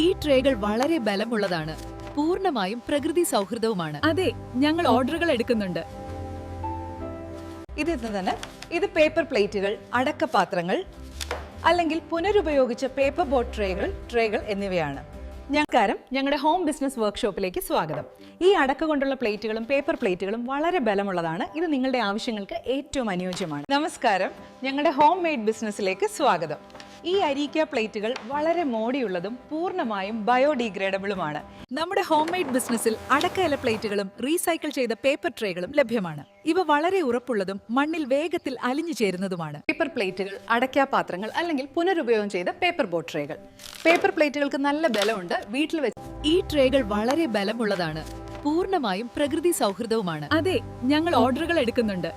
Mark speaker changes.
Speaker 1: ഈ ട്രേകൾ വളരെ ബലമുള്ളതാണ്, പൂർണ്ണമായും പ്രകൃതി സൗഹൃദവുമാണ്.
Speaker 2: അതെ, ഞങ്ങൾ ഓർഡറുകൾ എടുക്കുന്നുണ്ട്.
Speaker 3: ഇതിൽ തന്നെ ഇത് പേപ്പർ പ്ലേറ്റുകൾ, അടക്കപാത്രങ്ങൾ അല്ലെങ്കിൽ പുനരുപയോഗിച്ച പേപ്പർ ബോട്ട് ട്രേകൾ എന്നിവയാണ്. ഞങ്ങളുടെ ഹോം ബിസിനസ് വർക്ക്ഷോപ്പിലേക്ക് സ്വാഗതം. ഈ അടക്ക കൊണ്ടുള്ള പ്ലേറ്റുകളും പേപ്പർ പ്ലേറ്റുകളും വളരെ ബലമുള്ളതാണ്. ഇത് നിങ്ങളുടെ ആവശ്യങ്ങൾക്ക് ഏറ്റവും അനുയോജ്യമാണ്. നമസ്കാരം, ഞങ്ങളുടെ ഹോം മെയ്ഡ് ബിസിനസ്സിലേക്ക് സ്വാഗതം. ഈ അരീക്ക പ്ലേറ്റുകൾ വളരെ മോടിയുള്ളതും പൂർണ്ണമായും ബയോഡിഗ്രേഡബിളുമാണ്.
Speaker 1: നമ്മുടെ ഹോം മെയ്ഡ് ബിസിനസ്സിൽ അടക്ക ഇല പ്ലേറ്റുകളും റീസൈക്കിൾ ചെയ്ത പേപ്പർ ട്രേകളും ലഭ്യമാണ്. ഇവ വളരെ ഉറപ്പുള്ളതും മണ്ണിൽ വേഗത്തിൽ അലിഞ്ഞു ചേരുന്നതുമാണ്.
Speaker 3: പേപ്പർ പ്ലേറ്റുകൾ, അടയ്ക്കാപാത്രങ്ങൾ അല്ലെങ്കിൽ പുനരുപയോഗം ചെയ്ത പേപ്പർ ബോട്ട് ട്രേകൾ. പേപ്പർ പ്ലേറ്റുകൾക്ക് നല്ല ബലമുണ്ട്. വീട്ടിൽ വെച്ച്
Speaker 1: ഈ ട്രേകൾ വളരെ ബലമുള്ളതാണ്, പൂർണ്ണമായും പ്രകൃതി സൗഹൃദവുമാണ്.
Speaker 2: അതെ, ഞങ്ങൾ ഓർഡറുകൾ എടുക്കുന്നുണ്ട്.